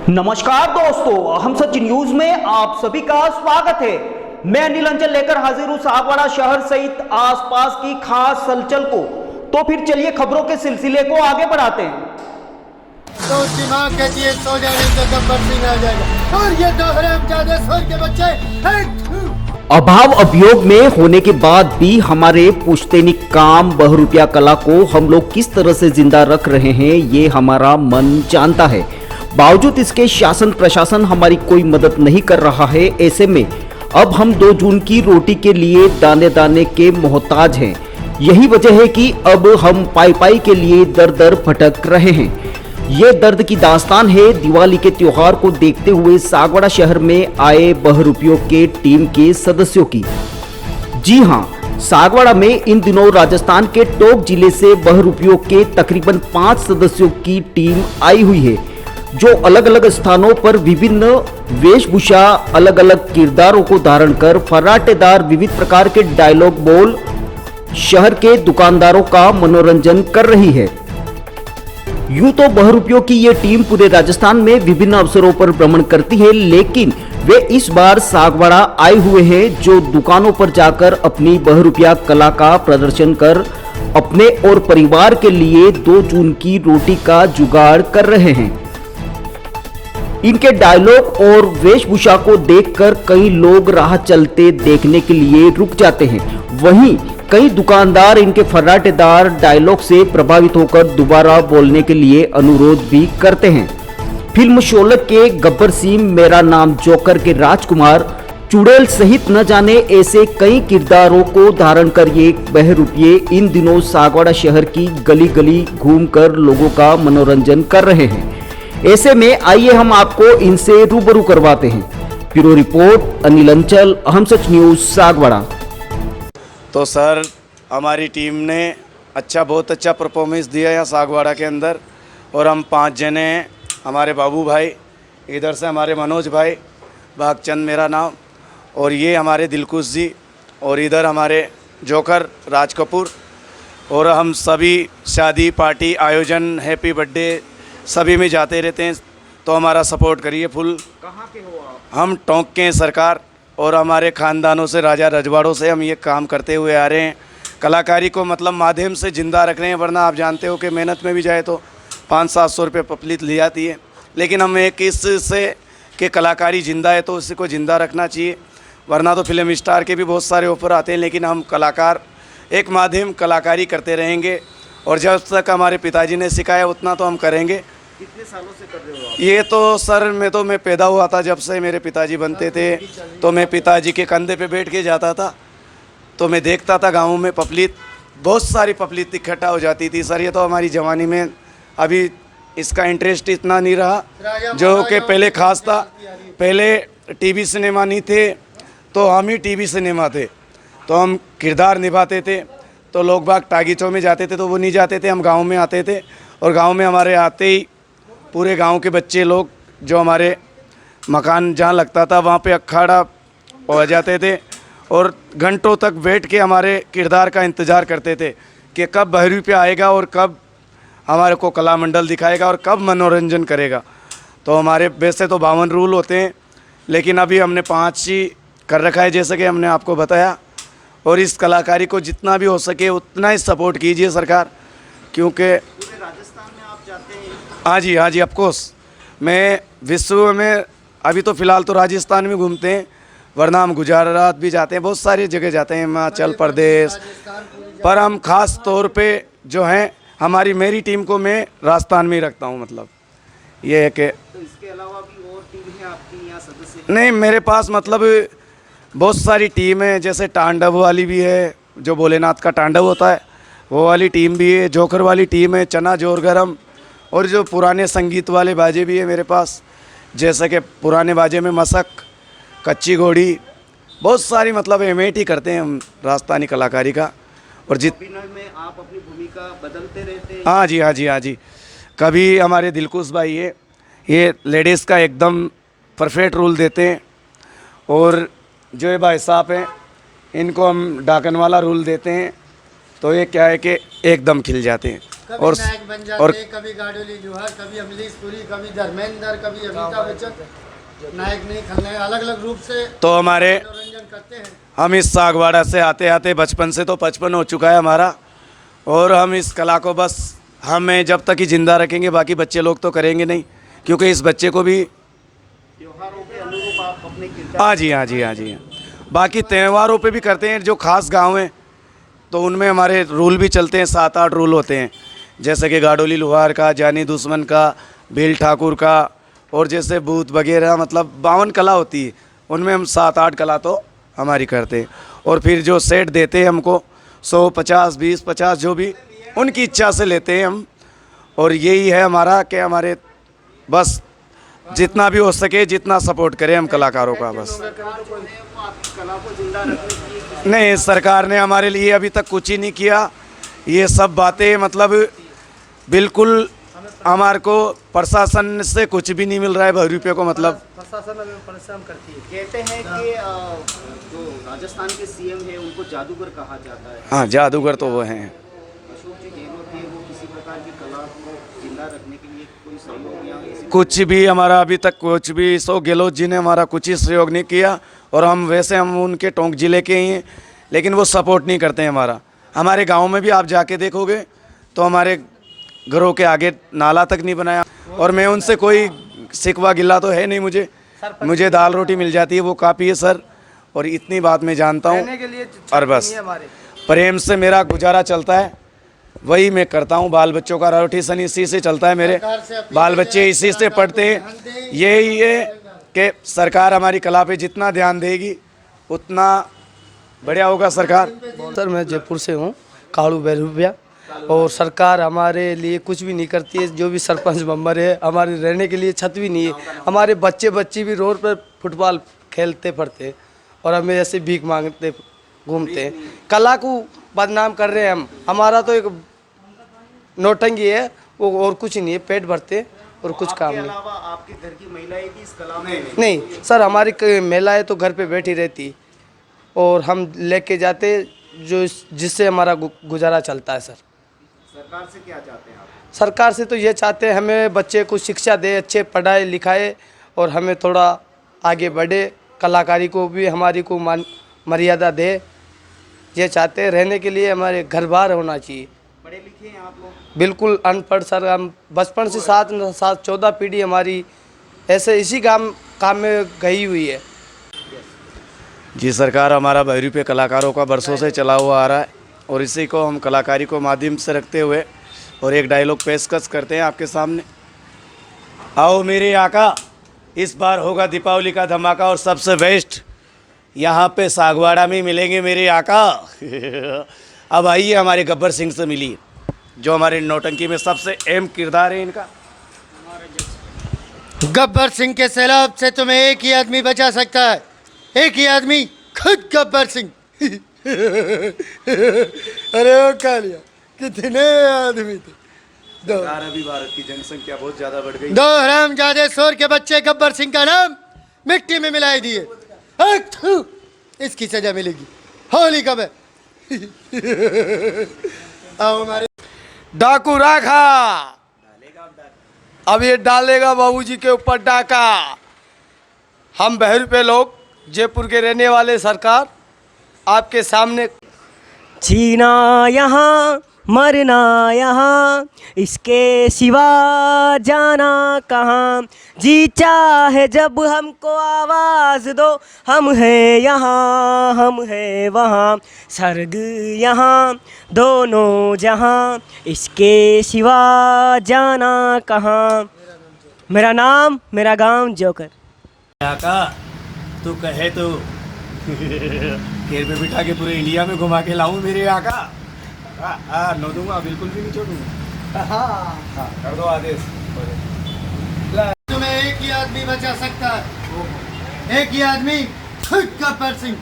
नमस्कार दोस्तों, हम सच न्यूज में आप सभी का स्वागत है। मैं अनिल अंचल लेकर हाजिर हूं सागवाड़ा शहर सहित आसपास की खास हलचल को। तो फिर चलिए खबरों के सिलसिले को आगे बढ़ाते हैं। तो दिमाग कहती है सो जाने से गब्बर सिंह आ जाएगा और ये दो हरामजादे सोर के बच्चे अभाव अभियोग में होने के बाद भी हमारे पुश्तैनी काम बहुरूपिया कला को हम लोग किस तरह से जिंदा रख रहे हैं, ये हमारा मन जानता है। बावजूद इसके शासन प्रशासन हमारी कोई मदद नहीं कर रहा है। ऐसे में अब हम 2 जून की रोटी के लिए दाने दाने के मोहताज हैं। यही वजह है कि अब हम पाई पाई के लिए दर दर भटक रहे हैं। ये दर्द की दास्तान है दिवाली के त्योहार को देखते हुए सागवाड़ा शहर में आए बहुरूपियों के टीम के सदस्यों की। जी हां, सागवाड़ा में इन दिनों राजस्थान के टोंक जिले से बहुरूपियों के तकरीबन 5 सदस्यों की टीम आई हुई है, जो अलग अलग स्थानों पर विभिन्न वेशभूषा अलग अलग किरदारों को धारण कर फर्राटेदार विविध प्रकार के डायलॉग बोल शहर के दुकानदारों का मनोरंजन कर रही है। यूं तो बहुरूपियों की ये टीम पूरे राजस्थान में विभिन्न अवसरों पर भ्रमण करती है, लेकिन वे इस बार सागवाड़ा आए हुए हैं, जो दुकानों पर जाकर अपनी बहुरूपिया कला का प्रदर्शन कर अपने और परिवार के लिए 2 जून की रोटी का जुगाड़ कर रहे हैं। इनके डायलॉग और वेशभूषा को देखकर कई लोग राह चलते देखने के लिए रुक जाते हैं। वहीं कई दुकानदार इनके फर्राटेदार डायलॉग से प्रभावित होकर दोबारा बोलने के लिए अनुरोध भी करते हैं। फिल्म शोले के गब्बर सिंह, मेरा नाम जोकर के राजकुमार, चुड़ैल सहित न जाने ऐसे कई किरदारों को धारण कर ये बहुरूपिये इन दिनों सागवाड़ा शहर की गली गली घूमकर लोगों का मनोरंजन कर रहे हैं। ऐसे में आइए हम आपको इनसे रूबरू करवाते हैं। ब्यूरो रिपोर्ट, अनिल अंचल, हम सच न्यूज, सागवाड़ा। तो सर, हमारी टीम ने बहुत अच्छा परफॉर्मेंस दिया है सागवाड़ा के अंदर, और हम 5 जने हैं। हमारे बाबू भाई, इधर से हमारे मनोज भाई, भागचंद मेरा नाम, और ये हमारे दिलकुश जी, और इधर हमारे जोकर राज कपूर। और हम सभी शादी पार्टी आयोजन हैप्पी बर्थडे सभी में जाते रहते हैं, तो हमारा सपोर्ट करिए फुल। कहाँ के हो आप? हम टोंक के हैं सरकार, और हमारे ख़ानदानों से, राजा रजवाड़ों से हम ये काम करते हुए आ रहे हैं। कलाकारी को माध्यम से ज़िंदा रख रहे हैं, वरना आप जानते हो कि मेहनत में भी जाए तो 500-700 रुपये पब्लिक ली जाती है। लेकिन हम एक इससे कि कलाकारी ज़िंदा है तो उसी को ज़िंदा रखना चाहिए, वरना तो फिल्म स्टार के भी बहुत सारे ऑफर आते हैं। लेकिन हम कलाकार एक माध्यम कलाकारी करते रहेंगे, और जब तक हमारे पिताजी ने सिखाया उतना तो हम करेंगे। कितने सालों से कर रहे हो आप? ये तो सर, मैं पैदा हुआ था जब से मेरे पिताजी बनते थे, तो मैं पिताजी के कंधे पे बैठ के जाता था, तो मैं देखता था गाँव में बहुत सारी पब्लिक इकट्ठा हो जाती थी। सर, ये तो हमारी जवानी में अभी इसका इंटरेस्ट इतना नहीं रहा जो कि पहले खास था। पहले टीवी सिनेमा नहीं थे, तो हम ही टीवी सिनेमा थे, तो हम किरदार निभाते थे। तो लोग बाग टागीचों में जाते थे तो वो नहीं जाते थे, हम गाँव में आते थे, और गाँव में हमारे आते ही पूरे गांव के बच्चे लोग, जो हमारे मकान जहां लगता था वहां पे अखाड़ा हो जाते थे, और घंटों तक बैठ के हमारे किरदार का इंतज़ार करते थे कि कब बहुरूपिया आएगा और कब हमारे को कला मंडल दिखाएगा और कब मनोरंजन करेगा। तो हमारे वैसे तो 52 रूल होते हैं, लेकिन अभी हमने 5 ही कर रखा है, जैसे कि हमने आपको बताया। और इस कलाकारी को जितना भी हो सके उतना ही सपोर्ट कीजिए सरकार, क्योंकि हाँ जी ऑफ कोर्स। मैं विश्व में अभी तो फ़िलहाल तो राजस्थान में घूमते हैं, वरना हम गुजरात भी जाते हैं, बहुत सारी जगह जाते हैं, हिमाचल प्रदेश। पर हम ख़ास तौर पे जो हैं मेरी टीम को मैं राजस्थान में ही रखता हूँ। मतलब ये है कि तो इसके अलावा भी और टीम है आपकी यहाँ सदस्य? नहीं, मेरे पास बहुत सारी टीम है, जैसे तांडव वाली भी है, जो भोलेनाथ का तांडव होता है वो वाली टीम भी है, जोकर वाली टीम है, चना जोर गरम, और जो पुराने संगीत वाले बाजे भी है मेरे पास, जैसे कि पुराने बाजे में मसक, कच्ची घोड़ी, बहुत सारी एमेट ही करते हैं हम राजस्थानी कलाकारी का। और अभिनय में आप अपनी भूमिका बदलते रहते हैं? हाँ जी। कभी हमारे दिलकुश भाई है, ये लेडीज़ का एकदम परफेक्ट रोल देते हैं, और जो ये भाई साहब हैं इनको हम डाकन वाला रोल देते हैं, तो ये क्या है कि एकदम खिल जाते हैं। कभी और नायक बन और जाते, कभी गाडोली जौहर, कभी अमरीश पुरी, कभी धर्मेंद्र, कभी अमिताभ बच्चन। नायक नहीं, खलनायक, अलग अलग रूप से तो हमारे मनोरंजन करते हैं। हम इस सागवाड़ा से आते आते बचपन से तो 55 हो चुका है हमारा, और हम इस कला को बस हमें जब तक ही जिंदा रखेंगे, बाकी बच्चे लोग तो करेंगे नहीं, क्योंकि इस बच्चे को भी त्योहारों के अनुरूप आप अपने किरदार हाँ जी हाँ जी हाँ जी बाकी त्योहारों पे भी करते हैं। जो खास गांव हैं तो उनमें हमारे रूल भी चलते हैं, 7-8 रूल होते हैं, जैसे कि गाडोली लोहार का, जानी दुश्मन का, भील ठाकुर का, और जैसे भूत वगैरह, मतलब 52 कला होती है, उनमें हम 7-8 कला तो हमारी करते हैं। और फिर जो सेट देते हैं हमको 100, 50, 20, 50 जो भी उनकी इच्छा से लेते हैं हम। और यही है हमारा कि हमारे बस जितना भी हो सके जितना सपोर्ट करें हम कलाकारों का बस। कला को जिंदा रखने की नहीं, सरकार ने हमारे लिए अभी तक कुछ ही नहीं किया। ये सब बातें मतलब बिल्कुल हमारे को प्रशासन से कुछ भी नहीं मिल रहा है, 2 रुपये को मतलब। प्रशासन हमें परेशान करती है। कहते हैं कि जो राजस्थान के सीएम है उनको जादूगर कहा जाता है। हाँ, जादूगर तो वो हैं। अशोक जी गहलोत थे, वो किसी प्रकार की कला को जिंदा रखने के लिए कोई सहयोग या ऐसी कुछ भी हमारा अभी तक कुछ भी, सो गहलोत जी ने हमारा कुछ ही सहयोग नहीं किया। और हम उनके टोंक जिले के ही हैं, लेकिन वो सपोर्ट नहीं करते हैं हमारा। हमारे गांव में भी आप जाके देखोगे तो हमारे घरों के आगे नाला तक नहीं बनाया। और मैं उनसे कोई शिकवा गिला तो है नहीं, मुझे दाल रोटी मिल जाती है, वो काफ़ी है सर। और इतनी बात मैं जानता हूँ, और बस प्रेम से मेरा गुजारा चलता है, वही मैं करता हूँ। बाल बच्चों का रोटी सन इसी से चलता है, मेरे बाल बच्चे इसी से पढ़ते हैं। यही है कि सरकार हमारी कला पे जितना ध्यान देगी उतना बढ़िया होगा सरकार। सर मैं जयपुर से हूँ, कालू बैरूपिया, और सरकार हमारे लिए कुछ भी नहीं करती है। जो भी सरपंच मेंबर है, हमारे रहने के लिए छत भी नहीं है। हमारे बच्चे भी रोड पर फुटबॉल खेलते पढ़ते, और हमें ऐसे भीख मांगते घूमते हैं। कला को बदनाम कर रहे हैं हम। हमारा तो एक नौटंकी है, वो और कुछ नहीं है, पेट भरते और कुछ काम नहीं। अलावा आपके घर की महिलाएं भी इस कला में नहीं सर, हमारी महिलाएं तो घर पे बैठी रहती, और हम लेके जाते जो जिससे हमारा गुजारा चलता है। सर सरकार से क्या चाहते हैं आप? सरकार से तो ये चाहते हैं हमें बच्चे को शिक्षा दे, अच्छे पढ़ाए लिखाए, और हमें थोड़ा आगे बढ़े, कलाकारी को भी हमारी को मर्यादा दे। ये चाहते हैं। रहने के लिए हमारे घर बार होना चाहिए। पढ़े लिखे हैं आप लोग? बिल्कुल अनपढ़ सर, हम बचपन से 14 पीढ़ी हमारी ऐसे इसी काम में गई हुई है। जी, सरकार हमारा 2 रुपये कलाकारों का बरसों से चला हुआ आ रहा है, और इसी को हम कलाकारी को माध्यम से रखते हुए और एक डायलॉग पेशकश करते हैं आपके सामने। आओ मेरे आका, इस बार होगा दीपावली का धमाका, और सबसे बेस्ट यहाँ पे सागवाड़ा में मिलेंगे मेरे आका। अब आइए हमारे गब्बर सिंह से मिलिए, जो हमारे नौटंकी में सबसे अहम किरदार है इनका। गब्बर सिंह के सैलाब से तुम्हें एक ही आदमी बचा सकता है, एक ही आदमी, खुद गब्बर सिंह। अरे ओ कालिया, कितने आदमी थे। सरकार, अभी भारत की जनसंख्या बहुत ज़्यादा बढ़ गई। 2 हरामजादे शोर के बच्चे गब्बर सिंह का नाम मिट्टी में मिलाई दिए। इसकी सजा मिलेगी। होली कब है? आओ हमारे डाकू राखा, अब ये डालेगा बाबूजी के ऊपर डाका। हम 2 रुपये लोग जयपुर के रहने वाले सरकार आपके सामने। जीना यहाँ मरना यहाँ, इसके सिवा जाना कहाँ। जी चाहे जब हमको आवाज़ दो, हम हैं यहाँ हम हैं वहाँ। स्वर्ग यहाँ दोनों जहाँ, इसके सिवा जाना कहाँ। मेरा नाम मेरा गांव जोकर। आका तू कहे तो खेल पे बिठा के पूरे इंडिया में घुमा के लाऊं मेरे आका। नो दूंगा, बिल्कुल भी नहीं छोड़ूंगा। हाँ, कर दो आदेश। तुम्हें एक ही आदमी बचा सकता है, एक ही आदमी, खुद गब्बर सिंह।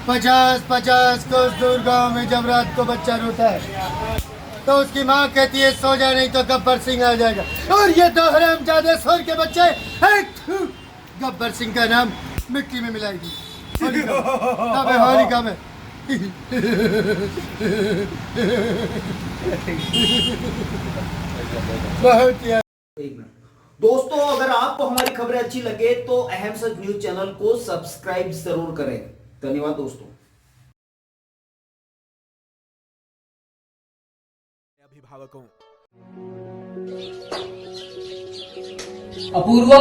50 कोस दूर गांव में जब रात को बच्चा रोता है तो उसकी माँ कहती है सो जा, नहीं तो गब्बर सिंह आ जाएगा। और ये 2 हरामजादे शोर के बच्चे, गब्बर सिंह का नाम मिट्टी में मिलाई दी। होली कब है? होली कब है? बहुत यार। दोस्तों, अगर आपको हमारी खबरें अच्छी लगे तो अहम सच न्यूज चैनल को सब्सक्राइब जरूर करें। धन्यवाद दोस्तों। अभिभावकों, अपूर्वा,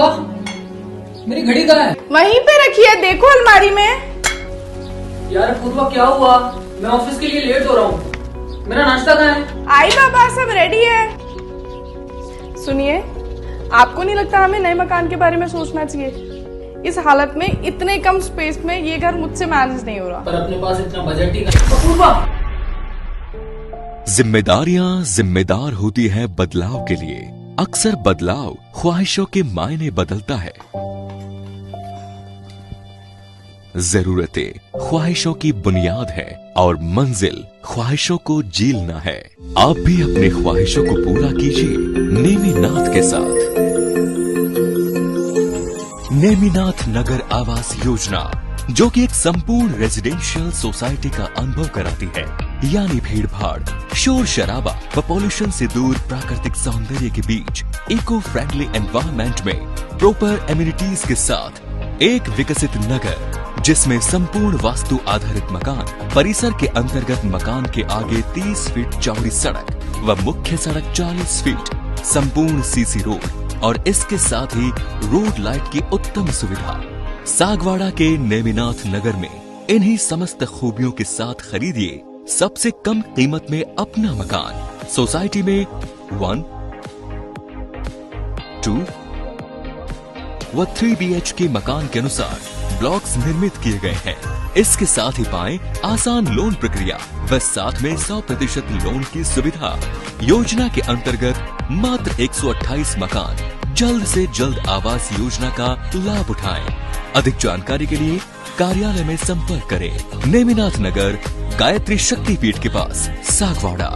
मेरी घड़ी कहाँ है? वहीं पे रखी है, देखो अलमारी में। यार अपूर्वा, क्या हुआ? मैं ऑफिस के लिए लेट हो रहा हूँ। मेरा नाश्ता कहाँ है? आई बाबा, सब रेडी है। सुनिए, आपको नहीं लगता हमें नए मकान के बारे में सोचना चाहिए? इस हालत में इतने कम स्पेस में ये घर मुझसे मैनेज नहीं हो रहा। पर अपने पास इतना बजट ही नहीं। अपूर्वा, जिम्मेदारियां जिम्मेदार होती है बदलाव के लिए। अक्सर बदलाव ख्वाहिशों के मायने बदलता है। जरूरतें ख्वाहिशों की बुनियाद है और मंजिल ख्वाहिशों को जीलना है। आप भी अपने ख्वाहिशों को पूरा कीजिए नेमिनाथ के साथ। नेमिनाथ नगर आवास योजना, जो कि एक संपूर्ण रेजिडेंशियल सोसाइटी का अनुभव कराती है, यानी भीड़ भाड़, शोर शराबा व पॉल्यूशन से दूर प्राकृतिक सौंदर्य के बीच इको फ्रेंडली एनवायरनमेंट में प्रॉपर एमिनिटीज के साथ एक विकसित नगर, जिसमें संपूर्ण वास्तु आधारित मकान, परिसर के अंतर्गत मकान के आगे 30 फीट चौड़ी सड़क व मुख्य सड़क 40 फीट, संपूर्ण सीसी रोड और इसके साथ ही रोड लाइट की उत्तम सुविधा। सागवाड़ा के नेमिनाथ नगर में इन्हीं समस्त खूबियों के साथ खरीदिए सबसे कम कीमत में अपना मकान। सोसाइटी में 1, 2 व 3 BHK मकान के अनुसार ब्लॉक्स निर्मित किए गए हैं। इसके साथ ही पाएं आसान लोन प्रक्रिया व साथ में 100% लोन की सुविधा। योजना के अंतर्गत मात्र 128 मकान जल्द से जल्द आवास योजना का लाभ उठाएं। अधिक जानकारी के लिए कार्यालय में संपर्क करें। नेमिनाथ नगर, गायत्री शक्तिपीठ के पास, सागवाड़ा।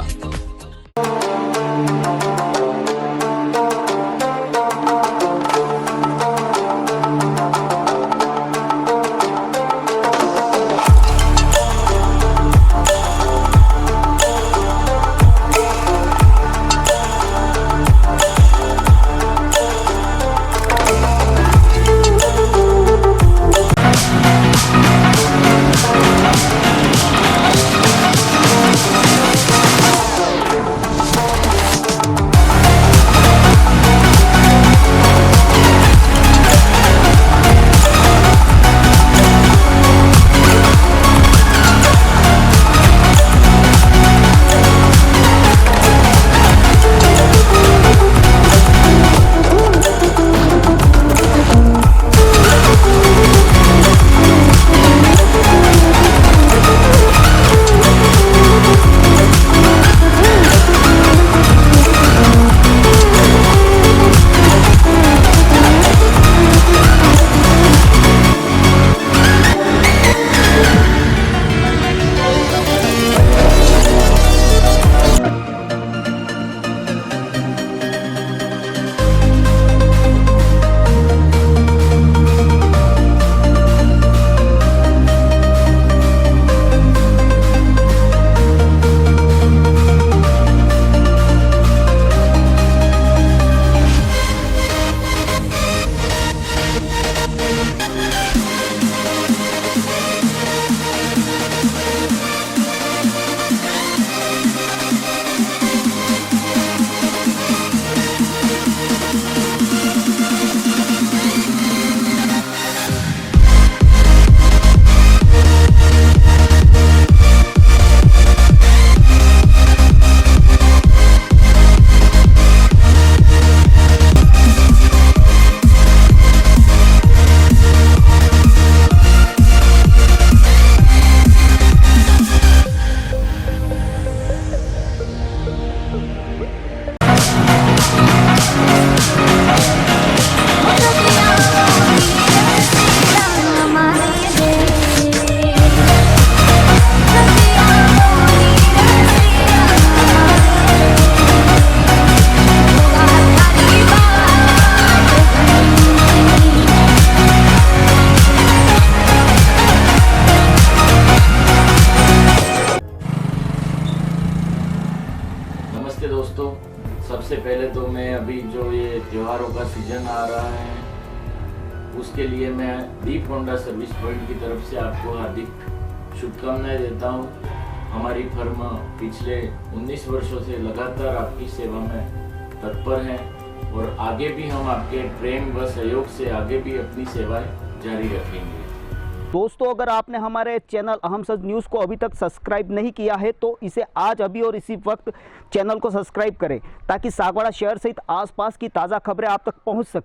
नमस्ते दोस्तों। सबसे पहले तो मैं अभी जो ये त्योहारों का सीजन आ रहा है उसके लिए मैं दीप होंडा सर्विस पॉइंट की तरफ से आपको हार्दिक शुभकामनाएं देता हूं। हमारी फर्म पिछले 19 वर्षों से लगातार आपकी सेवा में तत्पर है और आगे भी हम आपके प्रेम व सहयोग से आगे भी अपनी सेवाएं जारी रखेंगे। दोस्तों, अगर आपने हमारे चैनल अहम सच न्यूज़ को अभी तक सब्सक्राइब नहीं किया है तो इसे आज अभी और इसी वक्त चैनल को सब्सक्राइब करें ताकि सागवाड़ा शहर सहित आसपास की ताज़ा खबरें आप तक पहुंच सकें।